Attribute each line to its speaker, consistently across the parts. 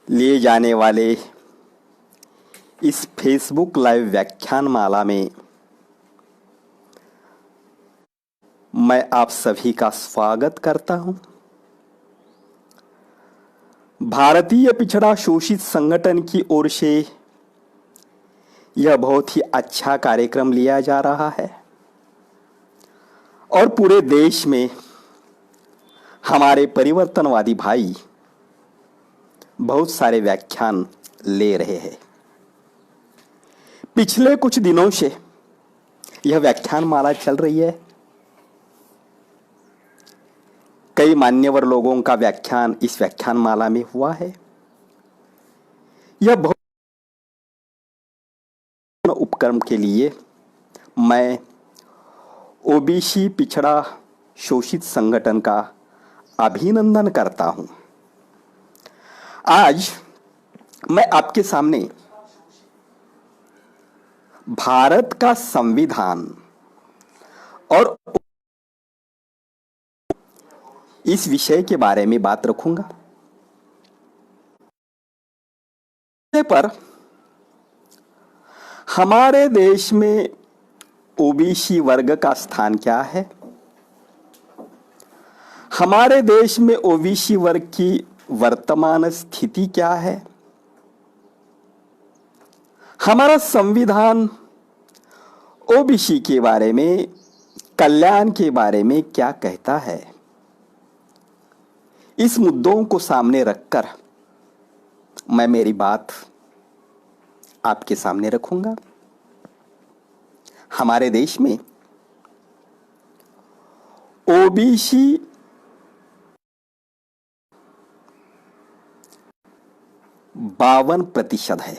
Speaker 1: लिए जाने वाले इस फेसबुक लाइव व्याख्यान माला में मैं आप सभी का स्वागत करता हूं। भारतीय पिछड़ा शोषित संगठन की ओर से यह बहुत ही अच्छा कार्यक्रम लिया जा रहा है और पूरे देश में हमारे परिवर्तनवादी भाई बहुत सारे व्याख्यान ले रहे हैं। पिछले कुछ दिनों से यह व्याख्यान माला चल रही है। कई मान्यवर लोगों का व्याख्यान इस व्याख्यान माला में हुआ है। यह बहुत उपक्रम के लिए मैं ओबीसी पिछड़ा शोषित संगठन का अभिनंदन करता हूं। आज मैं आपके सामने भारत का संविधान और इस विषय के बारे में बात रखूंगा। पर हमारे देश में ओबीसी वर्ग का स्थान क्या है, हमारे देश में ओबीसी वर्ग की वर्तमान स्थिति क्या है, हमारा संविधान ओबीसी के बारे में, कल्याण के बारे में क्या कहता है, इस मुद्दों को सामने रखकर मैं मेरी बात आपके सामने रखूंगा। हमारे देश में ओबीसी 52% है।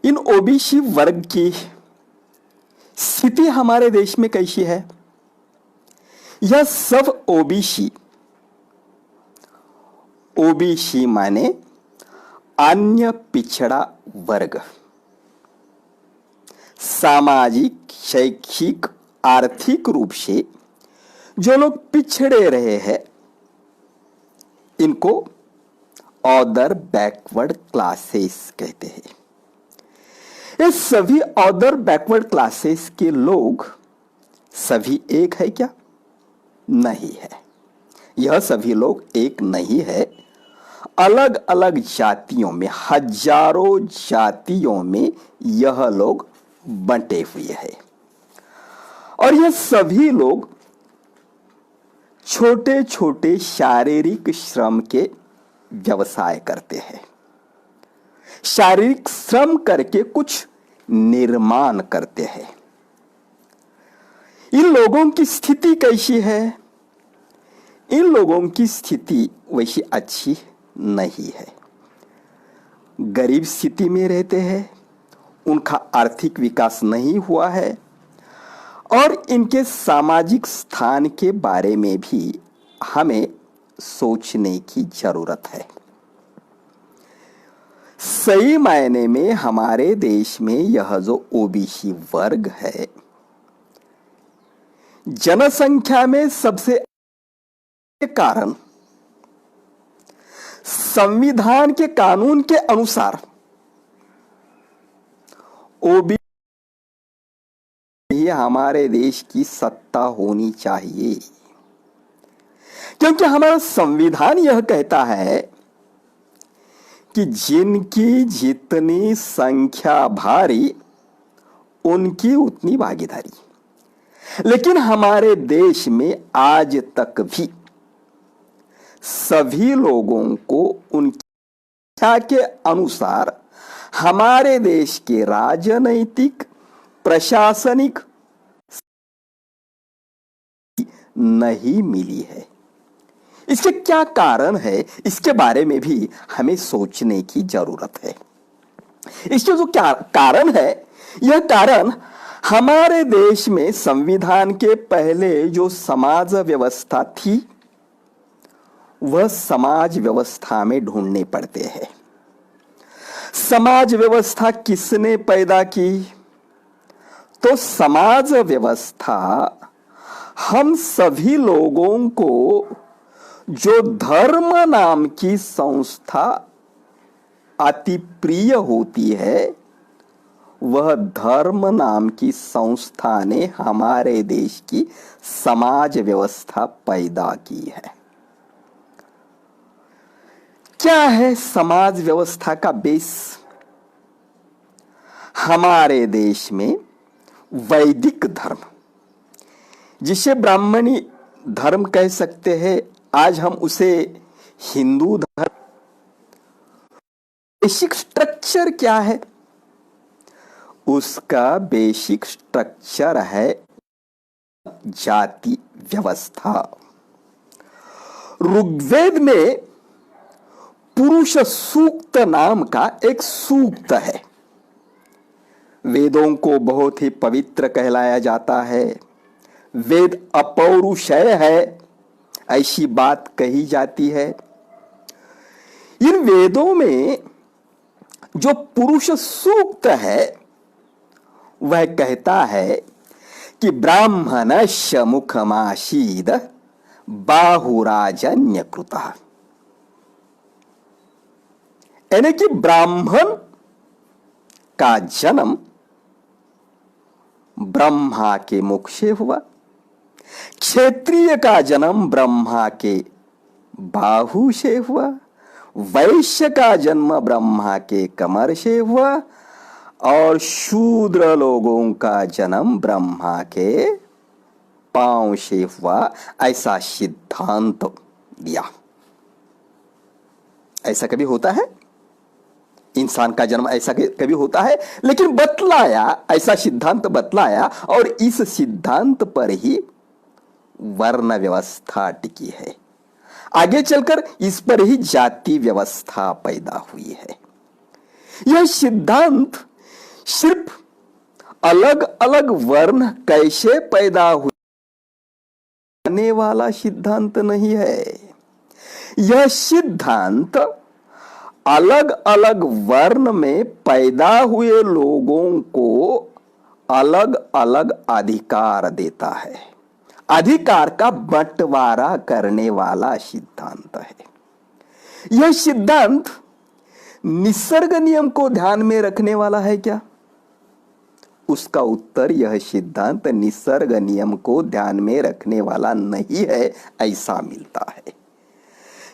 Speaker 1: इन ओबीसी वर्ग की स्थिति हमारे देश में कैसी है? यह सब ओबीसी माने अन्य पिछड़ा वर्ग, सामाजिक, शैक्षिक, आर्थिक रूप से जो लोग पिछड़े रहे हैं, इनको अदर बैकवर्ड क्लासेस कहते हैं। ये सभी अदर बैकवर्ड क्लासेस के लोग सभी एक है क्या? नहीं है। यह सभी लोग एक नहीं है। अलग अलग जातियों में, हजारों जातियों में यह लोग बंटे हुए हैं और यह सभी लोग छोटे छोटे शारीरिक श्रम के व्यवसाय करते हैं। शारीरिक श्रम करके कुछ निर्माण करते हैं। इन लोगों की स्थिति कैसी है? इन लोगों की स्थिति वैसी अच्छी नहीं है। गरीब स्थिति में रहते हैं, उनका आर्थिक विकास नहीं हुआ है और इनके सामाजिक स्थान के बारे में भी हमें सोचने की जरूरत है। सही मायने में हमारे देश में यह जो ओबीसी वर्ग है, जनसंख्या में सबसे कारण संविधान के कानून के अनुसार ओबीसी हमारे देश की सत्ता होनी चाहिए, क्योंकि हमारा संविधान यह कहता है कि जिनकी जितनी संख्या भारी उनकी उतनी भागीदारी। लेकिन हमारे देश में आज तक भी सभी लोगों को उनकी संख्या के अनुसार हमारे देश के राजनैतिक, प्रशासनिक नहीं मिली है। इसके क्या कारण है, इसके बारे में भी हमें सोचने की जरूरत है। इसके जो क्या कारण है, यह कारण हमारे देश में संविधान के पहले जो समाज व्यवस्था थी, वह समाज व्यवस्था में ढूंढने पड़ते हैं। समाज व्यवस्था किसने पैदा की? तो समाज व्यवस्था हम सभी लोगों को जो धर्म नाम की संस्था अति प्रिय होती है, वह धर्म नाम की संस्था ने हमारे देश की समाज व्यवस्था पैदा की है। क्या है समाज व्यवस्था का बेस? हमारे देश में वैदिक धर्म, जिसे ब्राह्मणी धर्म कह सकते हैं, आज हम उसे हिंदू धर्म। बेसिक स्ट्रक्चर क्या है? उसका बेसिक स्ट्रक्चर है जाति व्यवस्था। ऋग्वेद में पुरुष सूक्त नाम का एक सूक्त है। वेदों को बहुत ही पवित्र कहलाया जाता है। वेद अपौरुषेय है, ऐसी बात कही जाती है। इन वेदों में जो पुरुष सूक्त है वह कहता है कि ब्राह्मणस्य मुखमासीद बाहुराजन्यकृतः, यानी कि ब्राह्मण का जन्म ब्रह्मा के मुख से हुआ, क्षत्रिय का जन्म ब्रह्मा के बाहु से हुआ, वैश्य का जन्म ब्रह्मा के कमर से हुआ और शूद्र लोगों का जन्म ब्रह्मा के पांव से हुआ। ऐसा सिद्धांत दिया। ऐसा कभी होता है? इंसान का जन्म ऐसा कभी होता है? लेकिन बतलाया, ऐसा सिद्धांत बतलाया और इस सिद्धांत पर ही वर्ण व्यवस्था टिकी है। आगे चलकर इस पर ही जाति व्यवस्था पैदा हुई है। यह सिद्धांत सिर्फ अलग अलग वर्ण कैसे पैदा हुए वाला सिद्धांत नहीं है। यह सिद्धांत अलग अलग वर्ण में पैदा हुए लोगों को अलग अलग अधिकार देता है। अधिकार का बंटवारा करने वाला सिद्धांत है। यह सिद्धांत निसर्ग नियम को ध्यान में रखने वाला है क्या? उसका उत्तर, यह सिद्धांत निसर्ग नियम को ध्यान में रखने वाला नहीं है, ऐसा मिलता है।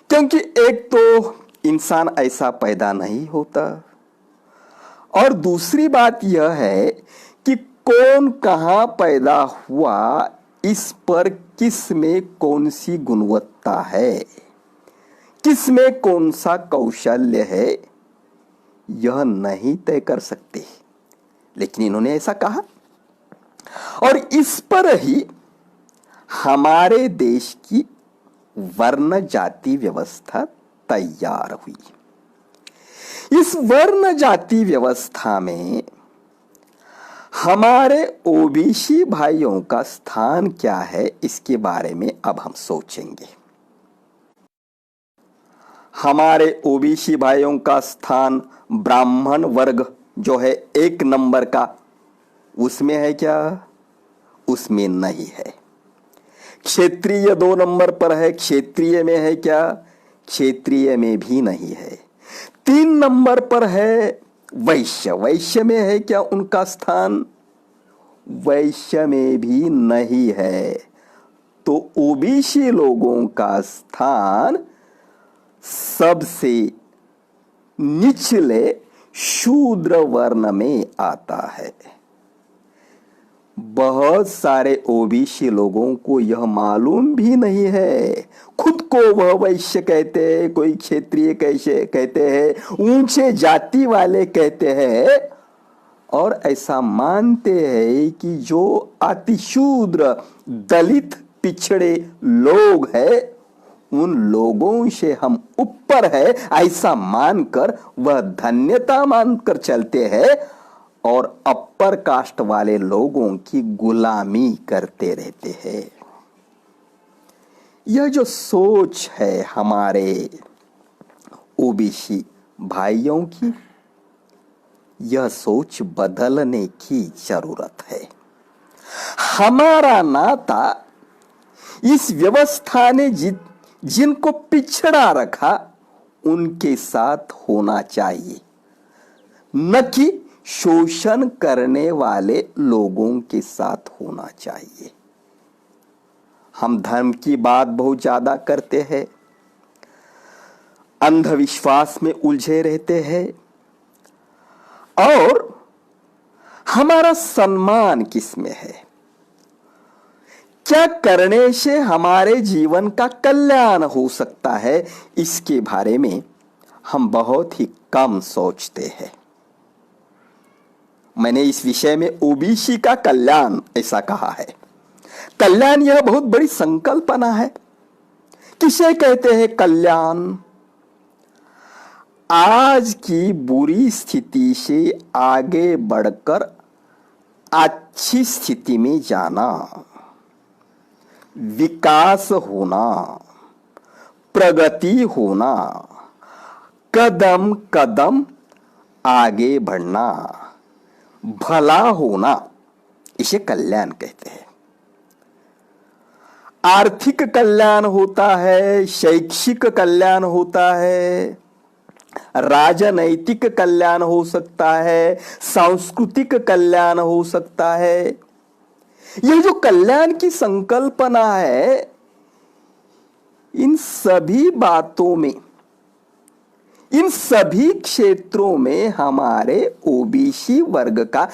Speaker 1: क्योंकि एक तो इंसान ऐसा पैदा नहीं होता, और दूसरी बात यह है कि कौन कहां पैदा हुआ, इस पर किस में कौन सी गुणवत्ता है, किस में कौन सा कौशल्य है, यह नहीं तय कर सकते। लेकिन इन्होंने ऐसा कहा और इस पर ही हमारे देश की वर्ण जाति व्यवस्था तैयार हुई। इस वर्ण जाति व्यवस्था में हमारे ओबीसी भाइयों का स्थान क्या है, इसके बारे में अब हम सोचेंगे। हमारे ओबीसी भाइयों का स्थान ब्राह्मण वर्ग जो है 1 नंबर का, उसमें है क्या? उसमें नहीं है। क्षेत्रीय 2 नंबर पर है, क्षेत्रीय में है क्या? क्षेत्रीय में भी नहीं है। 3 नंबर पर है वैश्य, वैश्य में है क्या उनका स्थान? वैश्य में भी नहीं है। तो ओबीसी लोगों का स्थान सबसे निचले शूद्र वर्ण में आता है। बहुत सारे ओबीसी लोगों को यह मालूम भी नहीं है। खुद को वह वैश्य कहते हैं, कोई क्षेत्रीय कैसे कहते हैं, ऊंचे जाति वाले कहते हैं, और ऐसा मानते हैं कि जो अतिशूद्र दलित पिछड़े लोग हैं, उन लोगों से हम ऊपर है, ऐसा मानकर वह धन्यता मानकर चलते हैं और अपर कास्ट वाले लोगों की गुलामी करते रहते हैं। यह जो सोच है हमारे ओबीसी भाइयों की, यह सोच बदलने की जरूरत है। हमारा नाता इस व्यवस्था ने जिनको पिछड़ा रखा उनके साथ होना चाहिए, न कि शोषण करने वाले लोगों के साथ होना चाहिए। हम धर्म की बात बहुत ज्यादा करते हैं, अंधविश्वास में उलझे रहते हैं और हमारा सम्मान किसमें है, क्या करने से हमारे जीवन का कल्याण हो सकता है, इसके बारे में हम बहुत ही कम सोचते हैं। मैंने इस विषय में ओबीसी का कल्याण ऐसा कहा है। कल्याण यह बहुत बड़ी संकल्पना है। किसे कहते हैं कल्याण? आज की बुरी स्थिति से आगे बढ़कर अच्छी स्थिति में जाना, विकास होना, प्रगति होना, कदम कदम आगे बढ़ना, भला होना, इसे कल्याण कहते हैं। आर्थिक कल्याण होता है, शैक्षिक कल्याण होता है, राजनैतिक कल्याण हो सकता है, सांस्कृतिक कल्याण हो सकता है। यह जो कल्याण की संकल्पना है, इन सभी बातों में, इन सभी क्षेत्रों में हमारे ओबीसी वर्ग का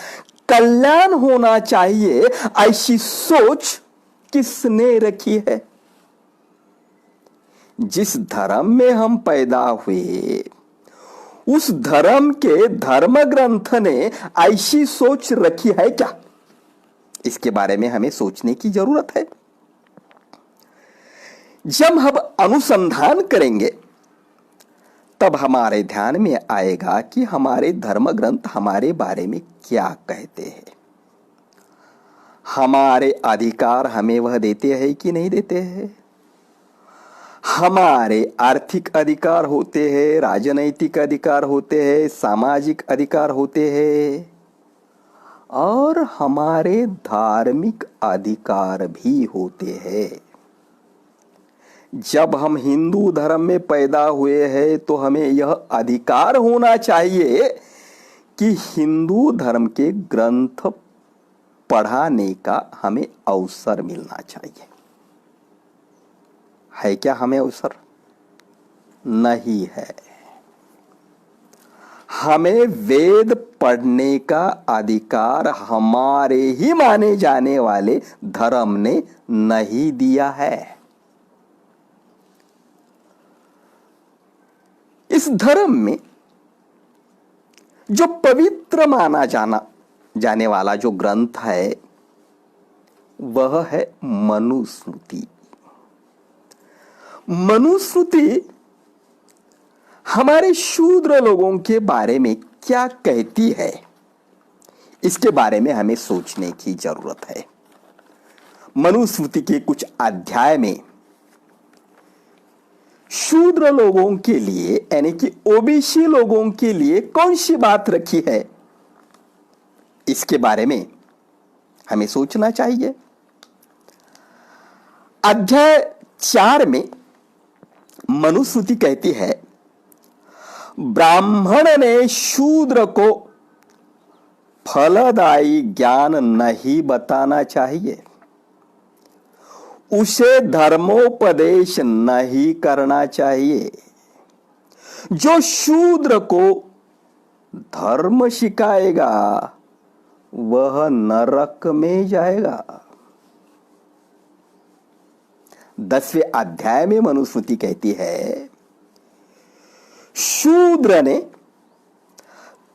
Speaker 1: कल्याण होना चाहिए, ऐसी सोच किसने रखी है? जिस धर्म में हम पैदा हुए, उस धर्म के धर्म ग्रंथ ने ऐसी सोच रखी है क्या? इसके बारे में हमें सोचने की जरूरत है। जब हम अनुसंधान करेंगे तब हमारे ध्यान में आएगा कि हमारे धर्म ग्रंथ हमारे बारे में क्या कहते हैं। हमारे अधिकार हमें वह देते हैं कि नहीं देते हैं? हमारे आर्थिक अधिकार होते हैं, राजनैतिक अधिकार होते हैं, सामाजिक अधिकार होते हैं और हमारे धार्मिक अधिकार भी होते हैं। जब हम हिंदू धर्म में पैदा हुए हैं तो हमें यह अधिकार होना चाहिए कि हिंदू धर्म के ग्रंथ पढ़ाने का हमें अवसर मिलना चाहिए। है क्या हमें अवसर? नहीं है। हमें वेद पढ़ने का अधिकार हमारे ही माने जाने वाले धर्म ने नहीं दिया है। इस धर्म में जो पवित्र माना जाने वाला जो ग्रंथ है वह है मनुस्मृति। मनुस्मृति हमारे शूद्र लोगों के बारे में क्या कहती है, इसके बारे में हमें सोचने की जरूरत है। मनुस्मृति के कुछ अध्याय में शूद्र लोगों के लिए यानी कि ओबीसी लोगों के लिए कौन सी बात रखी है, इसके बारे में हमें सोचना चाहिए। अध्याय 4 में मनुस्मृति कहती है, ब्राह्मण ने शूद्र को फलदायी ज्ञान नहीं बताना चाहिए, उसे धर्मोपदेश नहीं करना चाहिए। जो शूद्र को धर्म सिखाएगा वह नरक में जाएगा। 10वें अध्याय में मनुस्मृति कहती है, शूद्र ने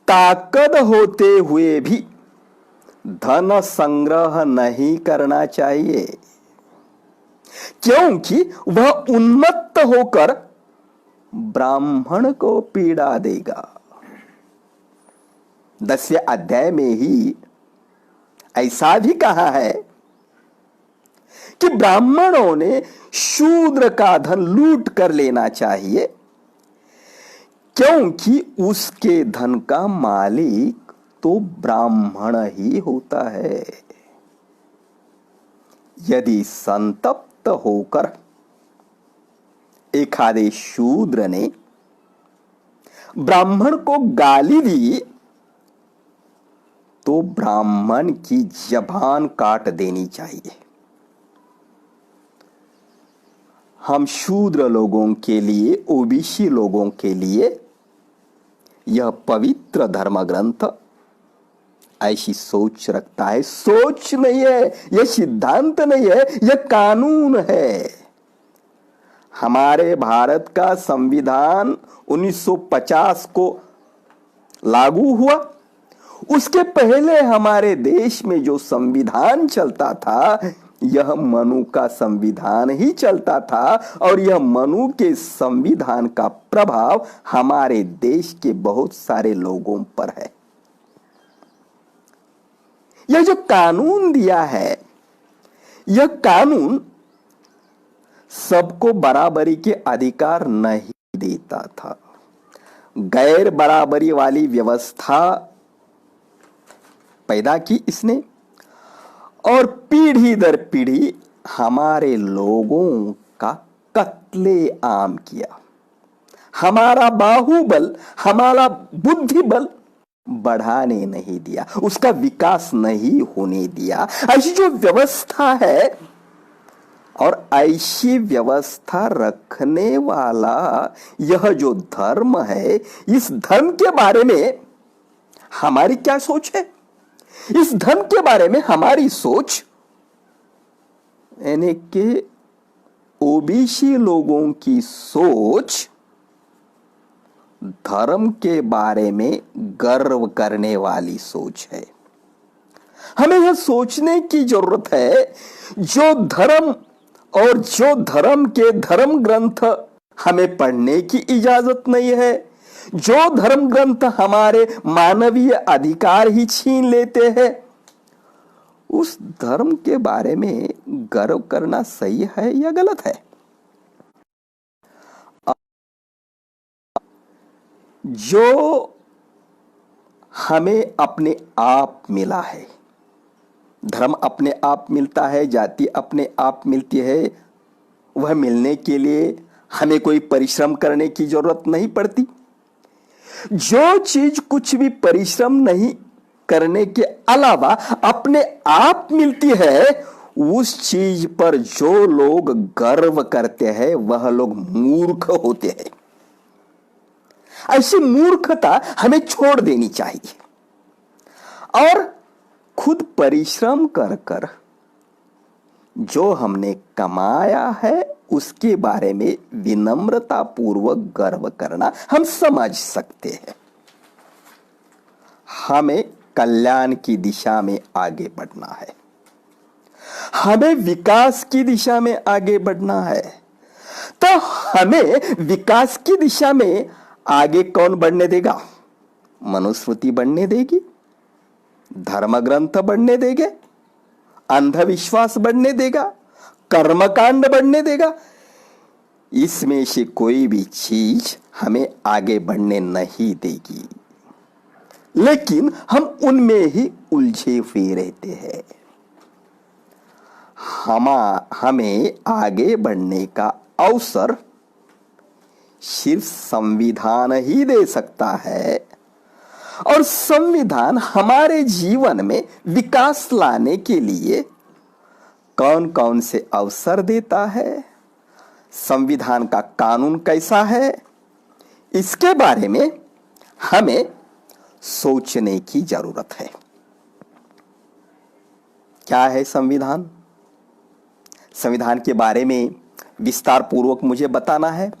Speaker 1: ताकत होते हुए भी धन संग्रह नहीं करना चाहिए, क्योंकि वह उन्मत्त होकर ब्राह्मण को पीड़ा देगा। 10वें अध्याय में ही ऐसा भी कहा है कि ब्राह्मणों ने शूद्र का धन लूट कर लेना चाहिए, क्योंकि उसके धन का मालिक तो ब्राह्मण ही होता है। यदि संतप्त होकर एखादे शूद्र ने ब्राह्मण को गाली दी तो ब्राह्मण की जबान काट देनी चाहिए। हम शूद्र लोगों के लिए, ओबीसी लोगों के लिए यह पवित्र धर्म ग्रंथ ऐसी सोच रखता है। सोच नहीं है, यह सिद्धांत नहीं है, यह कानून है। हमारे भारत का संविधान 1950 को लागू हुआ। उसके पहले हमारे देश में जो संविधान चलता था, यह मनु का संविधान ही चलता था और यह मनु के संविधान का प्रभाव हमारे देश के बहुत सारे लोगों पर है। यह जो कानून दिया है, यह कानून सबको बराबरी के अधिकार नहीं देता था। गैर बराबरी वाली व्यवस्था पैदा की इसने और पीढ़ी दर पीढ़ी हमारे लोगों का कत्लेआम किया। हमारा बाहुबल, हमारा बुद्धिबल बढ़ाने नहीं दिया, उसका विकास नहीं होने दिया। ऐसी जो व्यवस्था है और ऐसी व्यवस्था रखने वाला यह जो धर्म है, इस धर्म के बारे में हमारी क्या सोच है? इस धर्म के बारे में हमारी सोच यानी कि ओबीसी लोगों की सोच धर्म के बारे में गर्व करने वाली सोच है। हमें यह सोचने की जरूरत है, जो धर्म और जो धर्म के धर्म ग्रंथ हमें पढ़ने की इजाजत नहीं है, जो धर्म ग्रंथ हमारे मानवीय अधिकार ही छीन लेते हैं, उस धर्म के बारे में गर्व करना सही है या गलत है? जो हमें अपने आप मिला है, धर्म अपने आप मिलता है, जाति अपने आप मिलती है, वह मिलने के लिए हमें कोई परिश्रम करने की जरूरत नहीं पड़ती। जो चीज कुछ भी परिश्रम नहीं करने के अलावा अपने आप मिलती है, उस चीज पर जो लोग गर्व करते हैं वह लोग मूर्ख होते हैं। ऐसी मूर्खता हमें छोड़ देनी चाहिए और खुद परिश्रम कर कर जो हमने कमाया है उसके बारे में विनम्रता पूर्वक गर्व करना हम समझ सकते हैं। हमें कल्याण की दिशा में आगे बढ़ना है, हमें विकास की दिशा में आगे बढ़ना है। तो हमें विकास की दिशा में आगे कौन बढ़ने देगा? मनुस्मृति बढ़ने देगी, धर्म ग्रंथ बढ़ने देंगे, अंधविश्वास बढ़ने देगा, कर्मकांड बढ़ने देगा? इसमें से कोई भी चीज हमें आगे बढ़ने नहीं देगी, लेकिन हम उनमें ही उलझे हुए रहते हैं। हमें आगे बढ़ने का अवसर सिर्फ संविधान ही दे सकता है और संविधान हमारे जीवन में विकास लाने के लिए कौन कौन से अवसर देता है, संविधान का कानून कैसा है, इसके बारे में हमें सोचने की जरूरत है। क्या है संविधान? संविधान के बारे में विस्तार पूर्वक मुझे बताना है।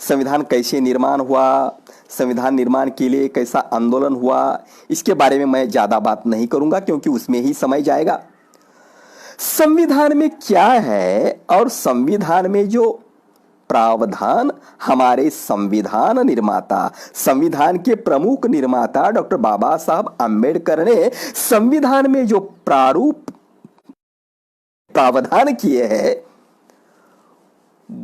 Speaker 1: संविधान कैसे निर्माण हुआ, संविधान निर्माण के लिए कैसा आंदोलन हुआ, इसके बारे में मैं ज्यादा बात नहीं करूंगा क्योंकि उसमें ही समय जाएगा। संविधान में क्या है और संविधान में जो प्रावधान हमारे संविधान निर्माता, संविधान के प्रमुख निर्माता डॉक्टर बाबा साहब आंबेडकर ने संविधान में जो प्रावधान किए हैं,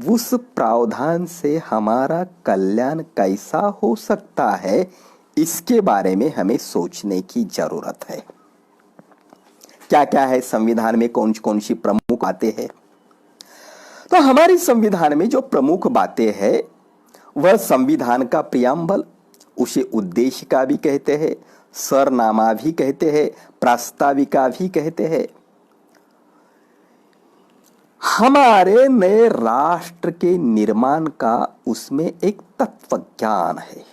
Speaker 1: उस प्रावधान से हमारा कल्याण कैसा हो सकता है, इसके बारे में हमें सोचने की जरूरत है। क्या क्या है संविधान में, कौन कौन सी प्रमुख बातें हैं? तो तो हमारे संविधान में जो प्रमुख बातें हैं वह संविधान का प्रियम्बल, उसे उद्देशिका भी कहते हैं, सरनामा भी कहते हैं, प्रास्ताविका भी कहते हैं। हमारे नए राष्ट्र के निर्माण का उसमें एक तत्व ज्ञान है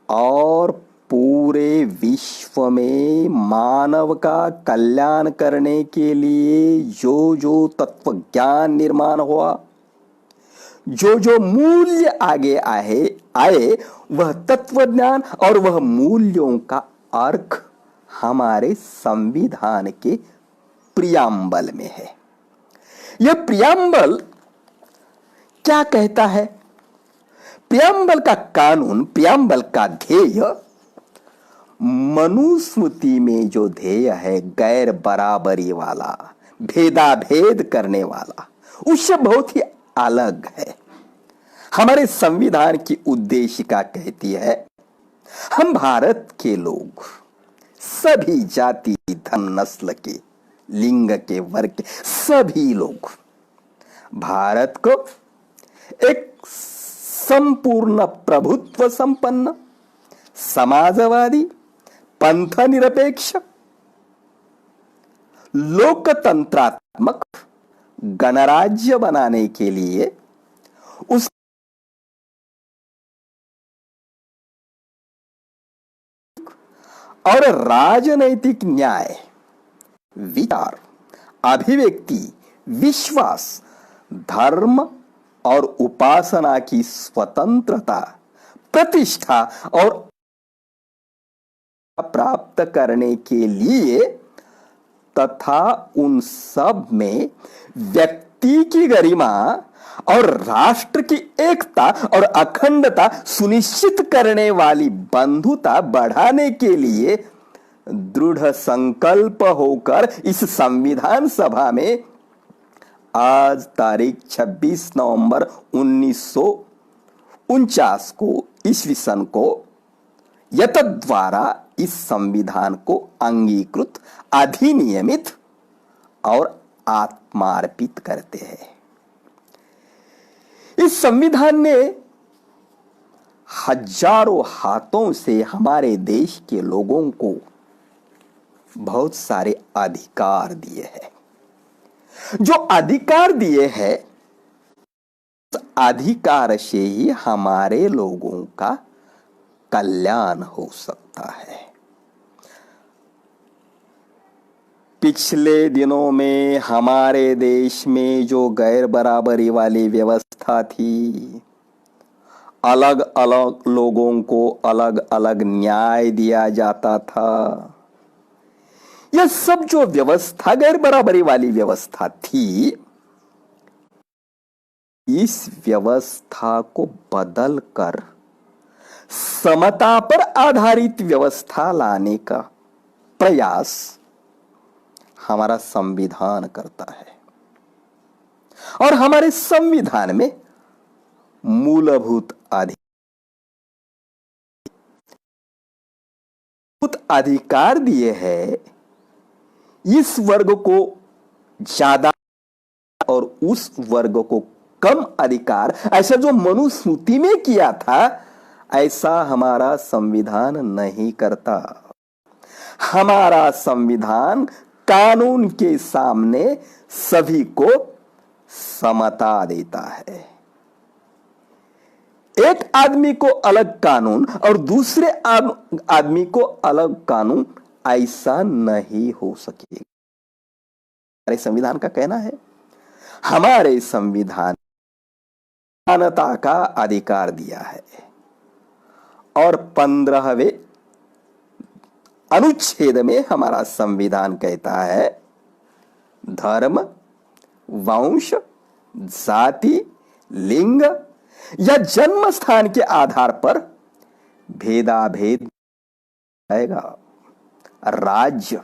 Speaker 1: और पूरे विश्व में मानव का कल्याण करने के लिए जो जो तत्व ज्ञान निर्माण हुआ, जो जो मूल्य आगे आए वह तत्व ज्ञान और वह मूल्यों का अर्थ हमारे संविधान के प्रियम्बल में है। यह प्रियम्बल क्या कहता है? प्रियम्बल का कानून, प्रियम्बल का ध्येय, मनुस्मृति में जो ध्येय है गैर बराबरी वाला, भेदाभेद करने वाला, उससे बहुत ही अलग है। हमारे संविधान की उद्देशिका कहती है हम भारत के लोग सभी जाति, धर्म, नस्ल के, लिंग के, वर्ग के सभी लोग भारत को एक संपूर्ण प्रभुत्व संपन्न, समाजवादी, पंथ निरपेक्ष, लोकतंत्रात्मक गणराज्य बनाने के लिए उस और राजनैतिक न्याय, विचार, अभिव्यक्ति, विश्वास, धर्म और उपासना की स्वतंत्रता, प्रतिष्ठा और प्राप्त करने के लिए तथा उन सब में व्यक्ति की गरिमा और राष्ट्र की एकता और अखंडता सुनिश्चित करने वाली बंधुता बढ़ाने के लिए दृढ़ संकल्प होकर इस संविधान सभा में आज तारीख 26 नवंबर 1949 को ईस्वी सन को यतद् द्वारा इस संविधान को अंगीकृत, अधिनियमित और आत्मार्पित करते हैं। इस संविधान ने हजारों हाथों से हमारे देश के लोगों को बहुत सारे अधिकार दिए हैं। जो अधिकार दिए हैं उस अधिकार से ही हमारे लोगों का कल्याण हो सकता है। पिछले दिनों में हमारे देश में जो गैर बराबरी वाली व्यवस्था थी, अलग अलग लोगों को अलग अलग न्याय दिया जाता था, यह सब जो व्यवस्था गैर बराबरी वाली व्यवस्था थी, इस व्यवस्था को बदलकर समता पर आधारित व्यवस्था लाने का प्रयास हमारा संविधान करता है। और हमारे संविधान में मूलभूत अधिकार दिए हैं। इस वर्ग को ज्यादा और उस वर्ग को कम अधिकार, ऐसा जो मनुस्मृति में किया था, ऐसा हमारा संविधान नहीं करता। हमारा संविधान कानून के सामने सभी को समता देता है। एक आदमी को अलग कानून और दूसरे आदमी को अलग कानून, ऐसा नहीं हो सकेगा। हमारे संविधान का कहना है हमारे संविधान समानता का अधिकार दिया है और 15वें अनुच्छेद में हमारा संविधान कहता है धर्म, वंश, जाति, लिंग या जन्म स्थान के आधार पर भेदाभेद आएगा। राज्य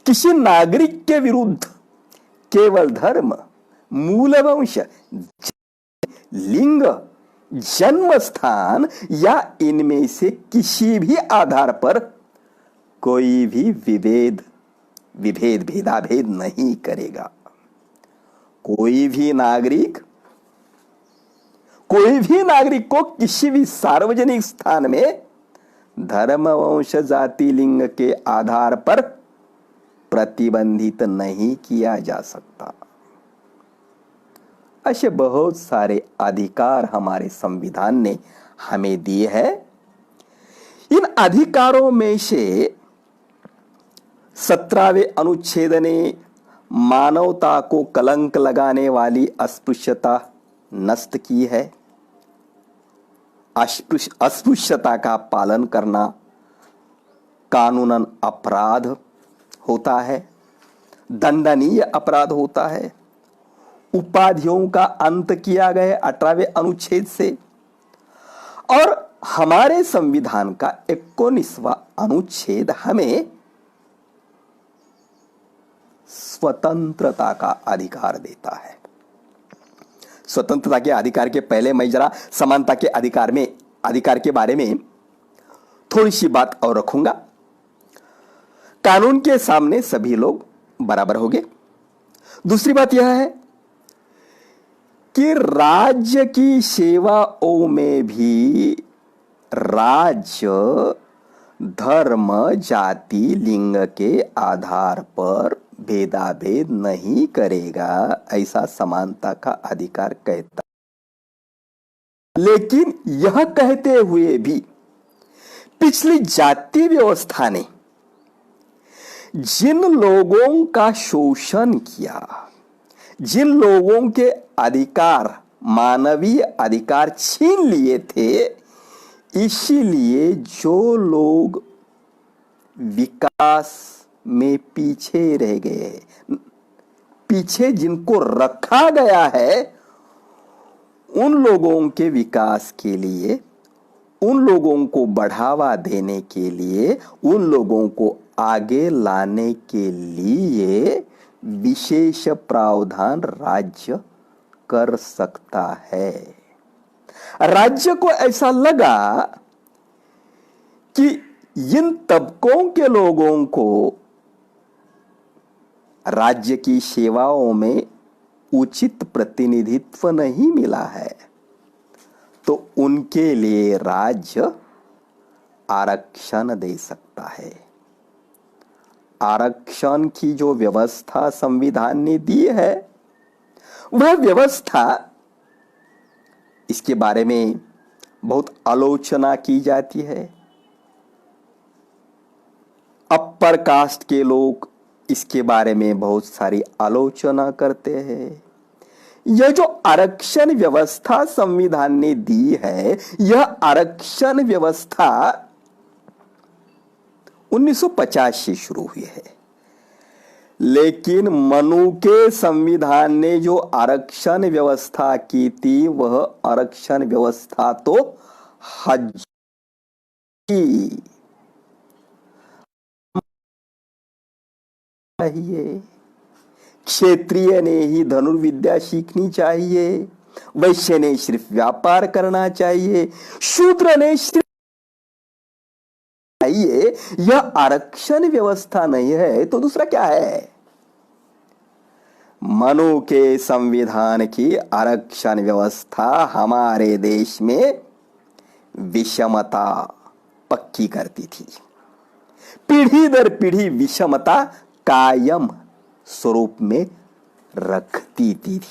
Speaker 1: किसी नागरिक के विरुद्ध केवल धर्म, मूल वंश, लिंग, जन्म स्थान या इनमें से किसी भी आधार पर कोई भी भेदाभेद नहीं करेगा। कोई भी नागरिक को किसी भी सार्वजनिक स्थान में धर्म, वंश, जाति, लिंग के आधार पर प्रतिबंधित नहीं किया जा सकता। ऐसे बहुत सारे अधिकार हमारे संविधान ने हमें दिए हैं। इन अधिकारों में से 17वें अनुच्छेद ने मानवता को कलंक लगाने वाली अस्पृश्यता नष्ट की है। अस्पृश्यता का पालन करना कानूनन अपराध होता है, दंडनीय अपराध होता है। उपाधियों का अंत किया गया 18वें अनुच्छेद से, और हमारे संविधान का 19वां अनुच्छेद हमें स्वतंत्रता का अधिकार देता है। स्वतंत्रता के अधिकार के पहले मैं जरा समानता के अधिकार के बारे में थोड़ी सी बात और रखूंगा। कानून के सामने सभी लोग बराबर होंगे। दूसरी बात यह है कि राज्य की सेवाओं में भी राज्य धर्म, जाति, लिंग के आधार पर भेदाभेद नहीं करेगा, ऐसा समानता का अधिकार कहता। लेकिन यह कहते हुए भी पिछली जाति व्यवस्था ने जिन लोगों का शोषण किया, जिन लोगों के अधिकार, मानवीय अधिकार छीन लिए थे, इसीलिए जो लोग विकास में पीछे रह गए, पीछे जिनको रखा गया है, उन लोगों के विकास के लिए, उन लोगों को बढ़ावा देने के लिए, उन लोगों को आगे लाने के लिए विशेष प्रावधान राज्य कर सकता है। राज्य को ऐसा लगा कि इन तबकों के लोगों को राज्य की सेवाओं में उचित प्रतिनिधित्व नहीं मिला है, तो उनके लिए राज्य आरक्षण दे सकता है। आरक्षण की जो व्यवस्था संविधान ने दी है, वह व्यवस्था, इसके बारे में बहुत आलोचना की जाती है। अपर कास्ट के लोग इसके बारे में बहुत सारी आलोचना करते हैं। यह जो आरक्षण व्यवस्था संविधान ने दी है, यह आरक्षण व्यवस्था 1950 से शुरू हुई है। लेकिन मनु के संविधान ने जो आरक्षण व्यवस्था की थी, वह आरक्षण व्यवस्था तो चाहिए। क्षेत्रीय ने ही धनुर्विद्या सीखनी चाहिए, वैश्य ने सिर्फ व्यापार करना चाहिए, शूद्र ने सिर्फ चाहिए। यह आरक्षण व्यवस्था नहीं है तो दूसरा क्या है? मनु के संविधान की आरक्षण व्यवस्था हमारे देश में विषमता पक्की करती थी। पीढ़ी दर पीढ़ी विषमता कायम स्वरूप में रखती थी।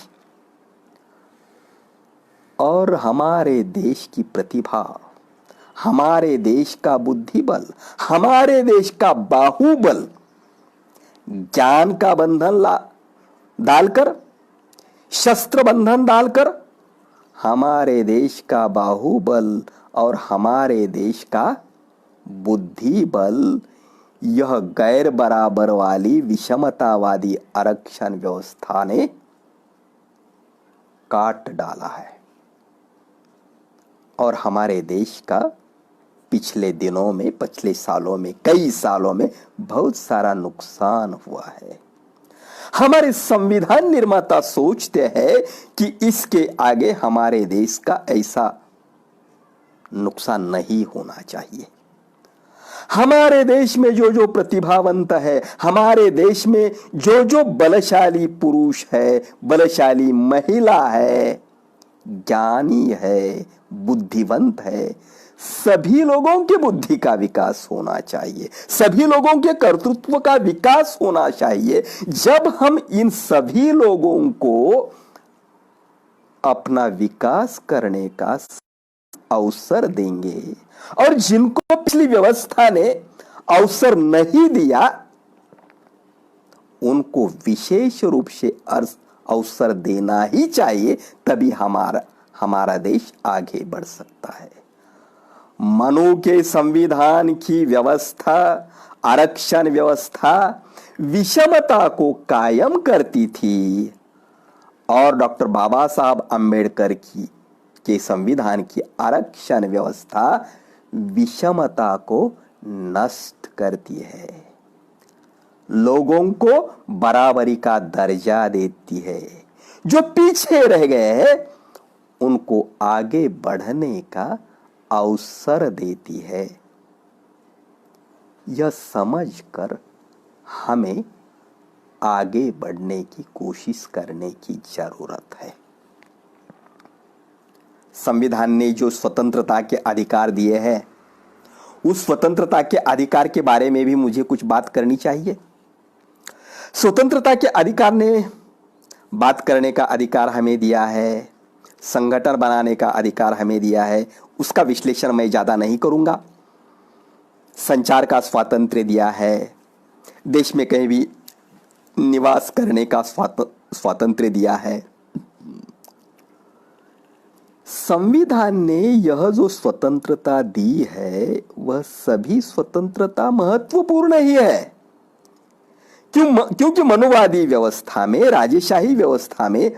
Speaker 1: और हमारे देश की प्रतिभा, हमारे देश का बुद्धिबल, हमारे देश का बाहुबल ज्ञान का बंधन डालकर, शस्त्र बंधन डालकर, हमारे देश का बाहुबल और हमारे देश का बुद्धिबल यह गैर बराबर वाली विषमतावादी आरक्षण व्यवस्था ने काट डाला है। और हमारे देश का पिछले दिनों में, पिछले सालों में, कई सालों में बहुत सारा नुकसान हुआ है। हमारे संविधान निर्माता सोचते हैं कि इसके आगे हमारे देश का ऐसा नुकसान नहीं होना चाहिए। हमारे देश में जो जो प्रतिभावंत है, हमारे देश में जो जो बलशाली पुरुष है, बलशाली महिला है, ज्ञानी है, बुद्धिवंत है, सभी लोगों के बुद्धि का विकास होना चाहिए, सभी लोगों के कर्तृत्व का विकास होना चाहिए। जब हम इन सभी लोगों को अपना विकास करने का अवसर देंगे और जिनको पिछली व्यवस्था ने अवसर नहीं दिया, उनको विशेष रूप से अवसर देना ही चाहिए, तभी हमारा देश आगे बढ़ सकता है। मनु के संविधान की व्यवस्था, आरक्षण व्यवस्था विषमता को कायम करती थी और डॉक्टर बाबा साहब अंबेडकर के संविधान की आरक्षण व्यवस्था विषमता को नष्ट करती है, लोगों को बराबरी का दर्जा देती है। जो पीछे रह गए हैं उनको आगे बढ़ने का अवसर देती है। यह समझकर हमें आगे बढ़ने की कोशिश करने की जरूरत है। संविधान ने जो स्वतंत्रता के अधिकार दिए हैं, उस स्वतंत्रता के अधिकार के बारे में भी मुझे कुछ बात करनी चाहिए। स्वतंत्रता के अधिकार ने बात करने का अधिकार हमें दिया है, संगठन बनाने का अधिकार हमें दिया है, उसका विश्लेषण मैं ज्यादा नहीं करूंगा। संचार का स्वातंत्र्य दिया है, देश में कहीं भी निवास करने का स्वातंत्र्य दिया है। संविधान ने यह जो स्वतंत्रता दी है वह सभी स्वतंत्रता महत्वपूर्ण ही है। क्योंकि मनुवादी व्यवस्था में, राजेशाही व्यवस्था में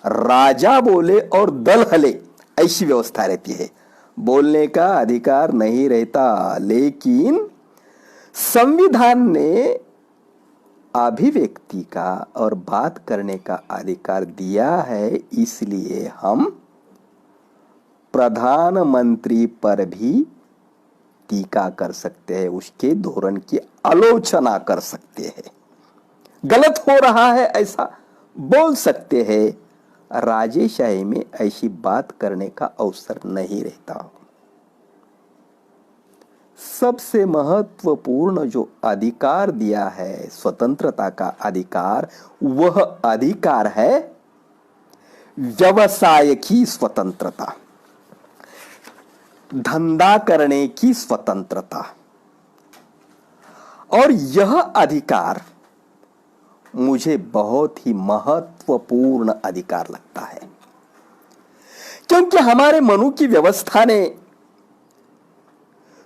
Speaker 1: राजा बोले और दल हले, ऐसी व्यवस्था रहती है। बोलने का अधिकार नहीं रहता, लेकिन संविधान ने अभिव्यक्ति का और बात करने का अधिकार दिया है। इसलिए हम प्रधानमंत्री पर भी टीका कर सकते हैं, उसके धोरण की आलोचना कर सकते हैं, गलत हो रहा है ऐसा बोल सकते हैं। राजेशाही में ऐसी बात करने का अवसर नहीं रहता। सबसे महत्वपूर्ण जो अधिकार दिया है स्वतंत्रता का अधिकार, वह अधिकार है व्यवसाय की स्वतंत्रता, धंधा करने की स्वतंत्रता। और यह अधिकार मुझे बहुत ही महत्वपूर्ण अधिकार लगता है, क्योंकि हमारे मनु की व्यवस्था ने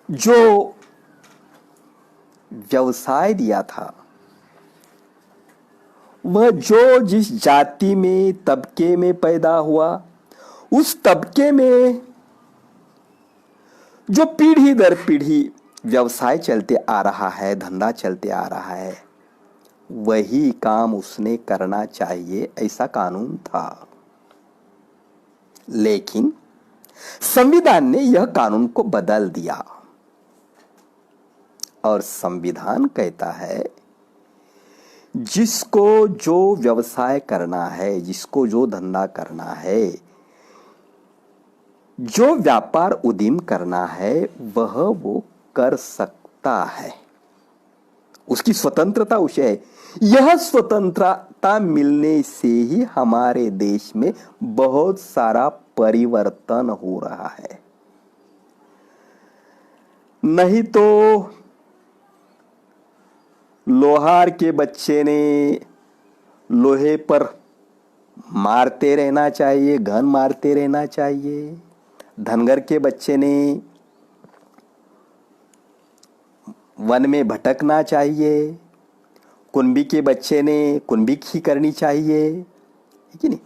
Speaker 1: जो व्यवसाय दिया था, वह जो जिस जाति में, तबके में पैदा हुआ, उस तबके में जो पीढ़ी दर पीढ़ी व्यवसाय चलते आ रहा है, धंधा चलते आ रहा है, वही काम उसने करना चाहिए, ऐसा कानून था। लेकिन संविधान ने यह कानून को बदल दिया और संविधान कहता है जिसको जो व्यवसाय करना है, जिसको जो धंधा करना है, जो व्यापार उद्यम करना है, वह वो कर सकता है, उसकी स्वतंत्रता उसे है। यह स्वतंत्रता मिलने से ही हमारे देश में बहुत सारा परिवर्तन हो रहा है। नहीं तो लोहार के बच्चे ने लोहे पर मारते रहना चाहिए, घन मारते रहना चाहिए। धनगर के बच्चे ने वन में भटकना चाहिए, कुंभी के बच्चे ने कुंभी ही करनी चाहिए, है कि नहीं?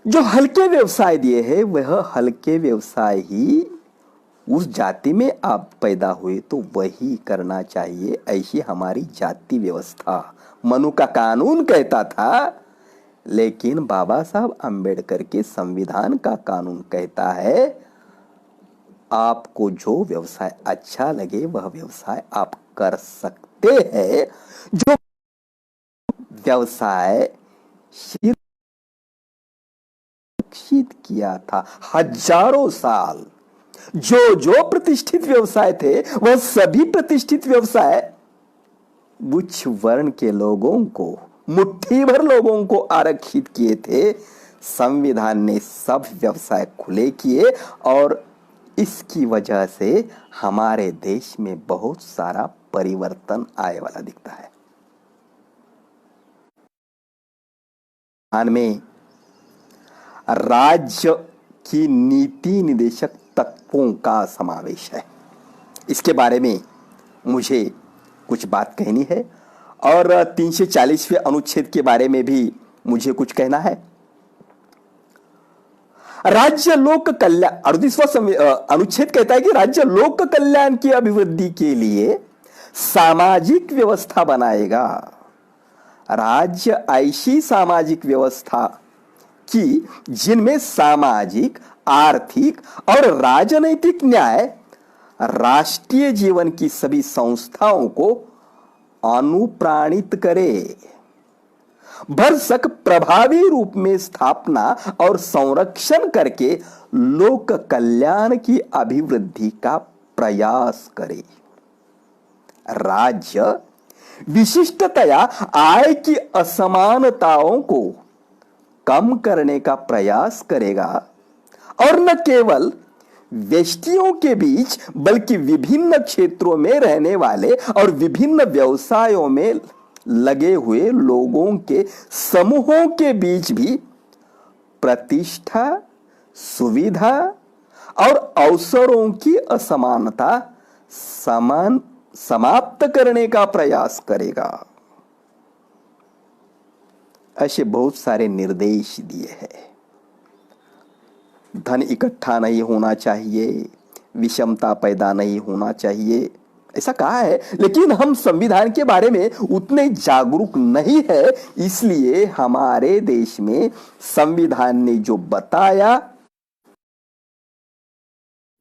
Speaker 1: जो हल्के व्यवसाय दिए हैं वह हल्के व्यवसाय ही उस जाति में आप पैदा हुए तो वही करना चाहिए, ऐसी हमारी जाति व्यवस्था मनु का कानून कहता था। लेकिन बाबा साहब अंबेडकर के संविधान का कानून कहता है आपको जो व्यवसाय अच्छा लगे वह व्यवसाय आप कर सकते हैं। जो व्यवसाय शिक्षित किया था हजारों साल, जो जो प्रतिष्ठित व्यवसाय थे वह सभी प्रतिष्ठित व्यवसाय उच्च वर्ण के लोगों को, मुट्ठी भर लोगों को आरक्षित किए थे। संविधान ने सब व्यवसाय खुले किए और इसकी वजह से हमारे देश में बहुत सारा परिवर्तन आए वाला दिखता है। में राज्य की नीति निदेशक तत्वों का समावेश है। इसके बारे में मुझे कुछ बात कहनी है और 340वें अनुच्छेद के बारे में भी मुझे कुछ कहना है। राज्य लोक कल्याण, 38वां अनुच्छेद कहता है कि राज्य लोक कल्याण की अभिवृद्धि के लिए सामाजिक व्यवस्था बनाएगा। राज्य ऐसी सामाजिक व्यवस्था की जिनमें सामाजिक, आर्थिक और राजनैतिक न्याय राष्ट्रीय जीवन की सभी संस्थाओं को अनुप्राणित करे, भरसक प्रभावी रूप में स्थापना और संरक्षण करके लोक कल्याण की अभिवृद्धि का प्रयास करे। राज्य विशिष्टतया आय की असमानताओं को कम करने का प्रयास करेगा और न केवल व्यक्तियों के बीच बल्कि विभिन्न क्षेत्रों में रहने वाले और विभिन्न व्यवसायों में लगे हुए लोगों के समूहों के बीच भी प्रतिष्ठा, सुविधा और अवसरों की असमानता समाप्त करने का प्रयास करेगा। ऐसे बहुत सारे निर्देश दिए हैं। धन इकट्ठा नहीं होना चाहिए, विषमता पैदा नहीं होना चाहिए, ऐसा कहा है। लेकिन हम संविधान के बारे में उतने जागरूक नहीं है, इसलिए हमारे देश में संविधान ने जो बताया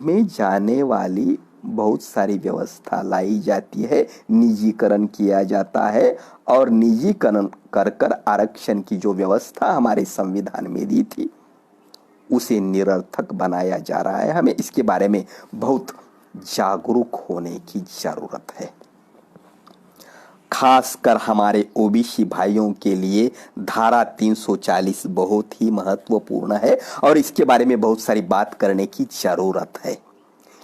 Speaker 1: में जाने वाली बहुत सारी व्यवस्था लाई जाती है, निजीकरण किया जाता है और निजीकरण कर कर आरक्षण की जो व्यवस्था हमारे संविधान में दी थी उसे निरर्थक बनाया जा रहा है। हमें इसके बारे में बहुत जागरूक होने की जरूरत है। खासकर हमारे ओबीसी भाइयों के लिए धारा 340 बहुत ही महत्वपूर्ण है और इसके बारे में बहुत सारी बात करने की जरूरत है।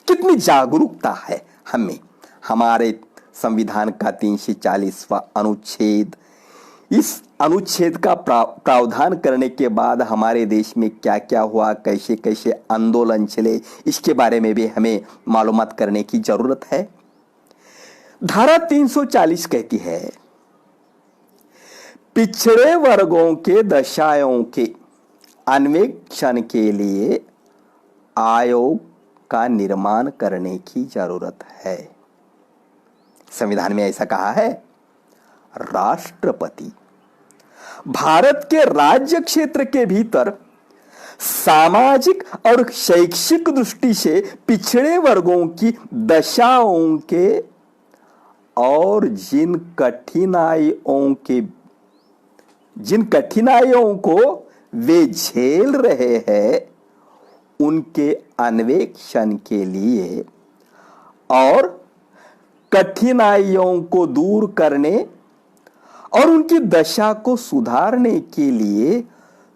Speaker 1: कितनी जागरूकता है हमें। हमारे संविधान का 340वां अनुच्छेद, इस अनुच्छेद का प्रावधान करने के बाद हमारे देश में क्या क्या हुआ, कैसे कैसे आंदोलन चले, इसके बारे में भी हमें मालूमात करने की जरूरत है। धारा 340 कहती है, पिछड़े वर्गों के दशाओं के अन्वेषण के लिए आयोग का निर्माण करने की जरूरत है। संविधान में ऐसा कहा है। राष्ट्रपति भारत के राज्य क्षेत्र के भीतर सामाजिक और शैक्षिक दृष्टि से पिछड़े वर्गों की दशाओं के और जिन कठिनाइयों को वे झेल रहे हैं उनके अन्वेषण के लिए और कठिनाइयों को दूर करने और उनकी दशा को सुधारने के लिए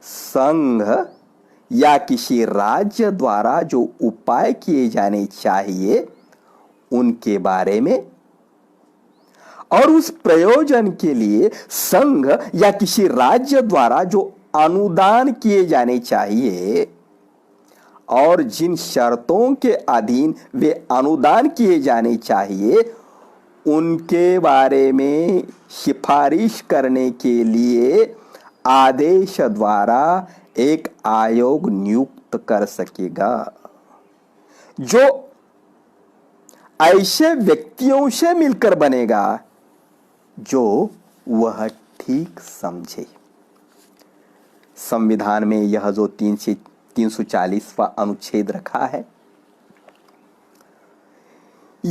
Speaker 1: संघ या किसी राज्य द्वारा जो उपाय किए जाने चाहिए उनके बारे में और उस प्रयोजन के लिए संघ या किसी राज्य द्वारा जो अनुदान किए जाने चाहिए और जिन शर्तों के अधीन वे अनुदान किए जाने चाहिए उनके बारे में सिफारिश करने के लिए आदेश द्वारा एक आयोग नियुक्त कर सकेगा, जो ऐसे व्यक्तियों से मिलकर बनेगा जो वह ठीक समझे। संविधान में यह जो 340वां अनुच्छेद रखा है,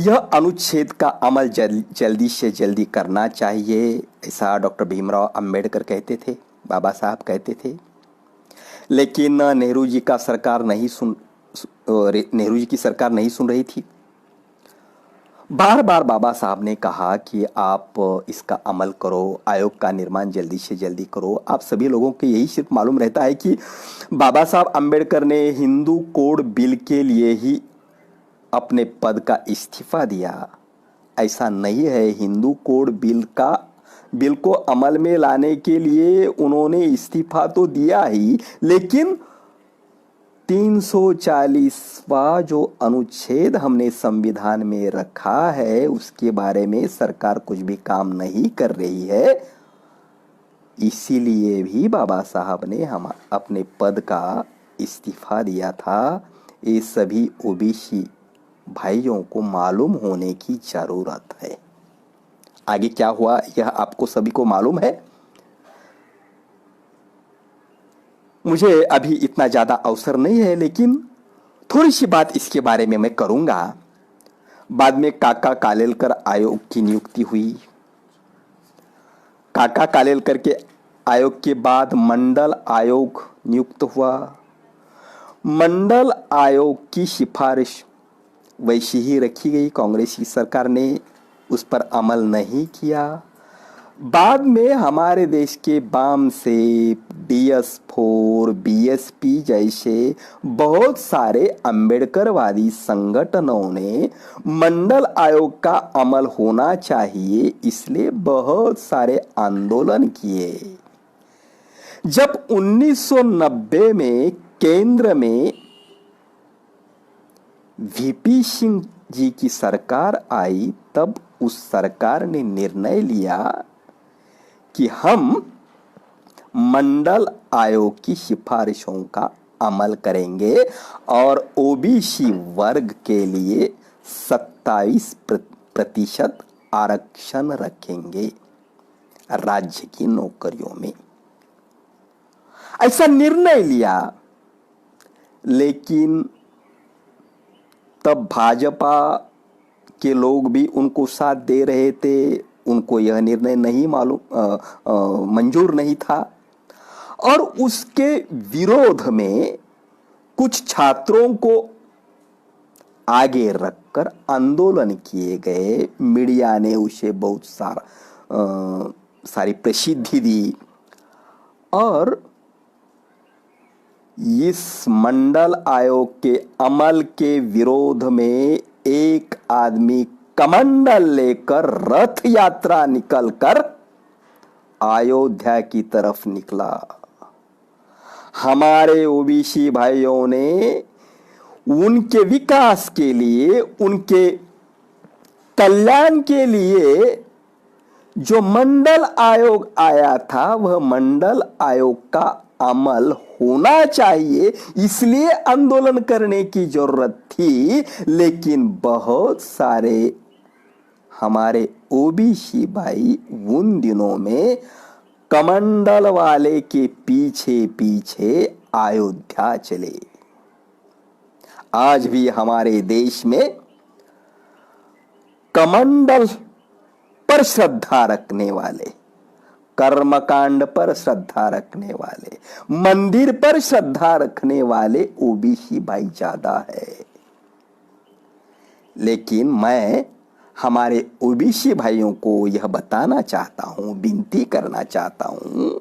Speaker 1: यह अनुच्छेद का अमल जल्दी से जल्दी करना चाहिए, ऐसा डॉक्टर भीमराव अंबेडकर कहते थे, बाबा साहब कहते थे। लेकिन नेहरू जी की सरकार नहीं सुन रही थी। बार बार बाबा साहब ने कहा कि आप इसका अमल करो, आयोग का निर्माण जल्दी से जल्दी करो। आप सभी लोगों को यही सिर्फ मालूम रहता है कि बाबा साहब अंबेडकर ने हिंदू कोड बिल के लिए ही अपने पद का इस्तीफा दिया। ऐसा नहीं है। हिंदू कोड बिल को अमल में लाने के लिए उन्होंने इस्तीफा तो दिया ही, लेकिन 340वां जो अनुच्छेद हमने संविधान में रखा है उसके बारे में सरकार कुछ भी काम नहीं कर रही है। इसीलिए भी बाबा साहब ने हम अपने पद का इस्तीफा दिया था। ये सभी ओबीसी भाइयों को मालूम होने की जरूरत है। आगे क्या हुआ यह आपको सभी को मालूम है। मुझे अभी इतना ज्यादा अवसर नहीं है, लेकिन थोड़ी सी बात इसके बारे में मैं करूंगा। बाद में काका कालेलकर आयोग की नियुक्ति हुई। काका कालेलकर के आयोग के बाद मंडल आयोग नियुक्त हुआ। मंडल आयोग की सिफारिश वैसी ही रखी गई। कांग्रेस की सरकार ने उस पर अमल नहीं किया। बाद में हमारे देश के वाम से DS4, BSP जैसे बहुत सारे अंबेडकरवादी संगठनों ने मंडल आयोग का अमल होना चाहिए इसलिए बहुत सारे आंदोलन किए। जब 1990 में केंद्र में VP सिंह जी की सरकार आई, तब उस सरकार ने निर्णय लिया कि हम मंडल आयोग की सिफारिशों का अमल करेंगे और ओबीसी वर्ग के लिए 27% आरक्षण रखेंगे राज्य की नौकरियों में। ऐसा निर्णय लिया, लेकिन तब भाजपा के लोग भी उनको साथ दे रहे थे। उनको यह निर्णय नहीं मंजूर नहीं था और उसके विरोध में कुछ छात्रों को आगे रखकर आंदोलन किए गए। मीडिया ने उसे बहुत सारी प्रसिद्धि दी और इस मंडल आयोग के अमल के विरोध में एक आदमी कमंडल लेकर रथ यात्रा निकलकर अयोध्या की तरफ निकला। हमारे ओबीसी भाइयों ने उनके विकास के लिए, उनके कल्याण के लिए जो मंडल आयोग आया था वह मंडल आयोग का अमल होना चाहिए इसलिए आंदोलन करने की जरूरत थी। लेकिन बहुत सारे हमारे ओबीसी भाई उन दिनों में कमंडल वाले के पीछे पीछे अयोध्या चले। आज भी हमारे देश में कमंडल पर श्रद्धा रखने वाले, कर्मकांड पर श्रद्धा रखने वाले, मंदिर पर श्रद्धा रखने वाले ओबीसी भाई ज्यादा है। लेकिन मैं हमारे ओबीसी भाइयों को यह बताना चाहता हूं, विनती करना चाहता हूं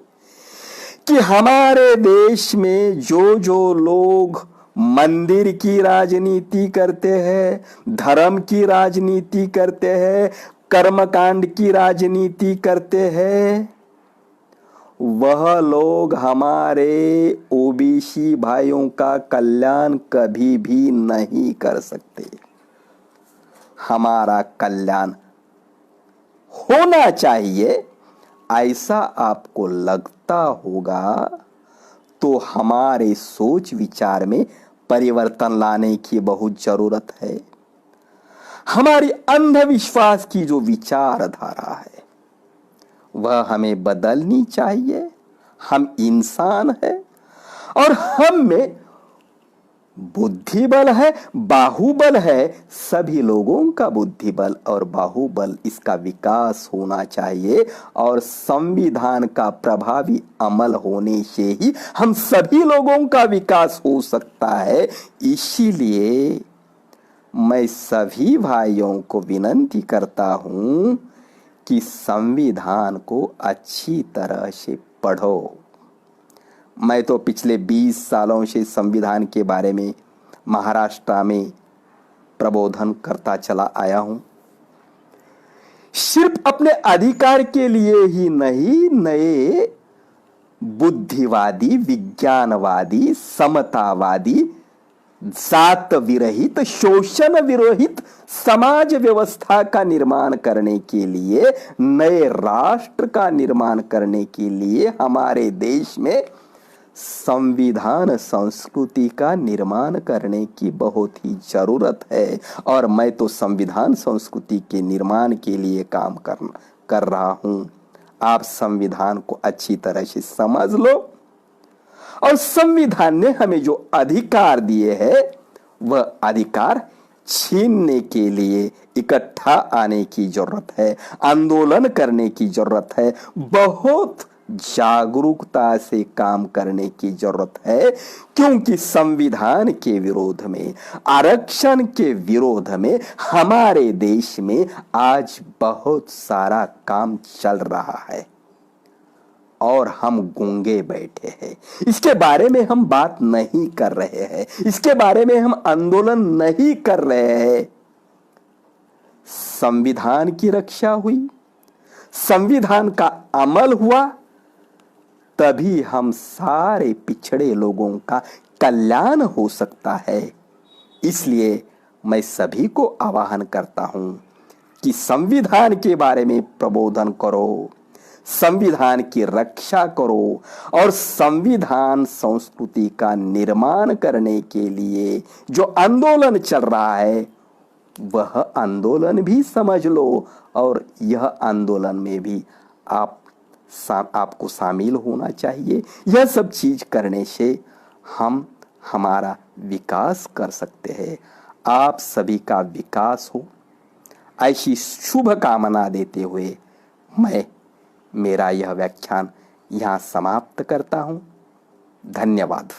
Speaker 1: कि हमारे देश में जो लोग मंदिर की राजनीति करते हैं, धर्म की राजनीति करते हैं, कर्मकांड की राजनीति करते हैं, वह लोग हमारे ओबीसी भाइयों का कल्याण कभी भी नहीं कर सकते। हमारा कल्याण होना चाहिए ऐसा आपको लगता होगा तो हमारे सोच विचार में परिवर्तन लाने की बहुत जरूरत है। हमारी अंधविश्वास की जो विचारधारा है वह हमें बदलनी चाहिए। हम इंसान हैं और हम में बुद्धि बल है, बाहुबल है, सभी लोगों का बुद्धि बल और बाहुबल इसका विकास होना चाहिए और संविधान का प्रभावी अमल होने से ही हम सभी लोगों का विकास हो सकता है। इसीलिए मैं सभी भाइयों को विनती करता हूं कि संविधान को अच्छी तरह से पढ़ो। मैं तो पिछले 20 सालों से संविधान के बारे में महाराष्ट्र में प्रबोधन करता चला आया हूं। सिर्फ अपने अधिकार के लिए ही नहीं, नए बुद्धिवादी, विज्ञानवादी, समतावादी, जात विरहित, शोषण विरहित समाज व्यवस्था का निर्माण करने के लिए, नए राष्ट्र का निर्माण करने के लिए हमारे देश में संविधान संस्कृति का निर्माण करने की बहुत ही जरूरत है। और मैं तो संविधान संस्कृति के निर्माण के लिए काम कर रहा हूं। आप संविधान को अच्छी तरह से समझ लो और संविधान ने हमें जो अधिकार दिए हैं वह अधिकार छीनने के लिए इकट्ठा आने की जरूरत है, आंदोलन करने की जरूरत है, बहुत जागरूकता से काम करने की जरूरत है। क्योंकि संविधान के विरोध में, आरक्षण के विरोध में हमारे देश में आज बहुत सारा काम चल रहा है और हम गूंगे बैठे हैं। इसके बारे में हम बात नहीं कर रहे हैं, इसके बारे में हम आंदोलन नहीं कर रहे हैं। संविधान की रक्षा हुई, संविधान का अमल हुआ, तभी हम सारे पिछड़े लोगों का कल्याण हो सकता है। इसलिए मैं सभी को आह्वान करता हूं कि संविधान के बारे में प्रबोधन करो, संविधान की रक्षा करो और संविधान संस्कृति का निर्माण करने के लिए जो आंदोलन चल रहा है वह आंदोलन भी समझ लो और यह आंदोलन में भी आपको शामिल होना चाहिए। यह सब चीज करने से हम हमारा विकास कर सकते हैं। आप सभी का विकास हो, ऐसी शुभ कामना देते हुए मैं मेरा यह व्याख्यान यहाँ समाप्त करता हूँ। धन्यवाद।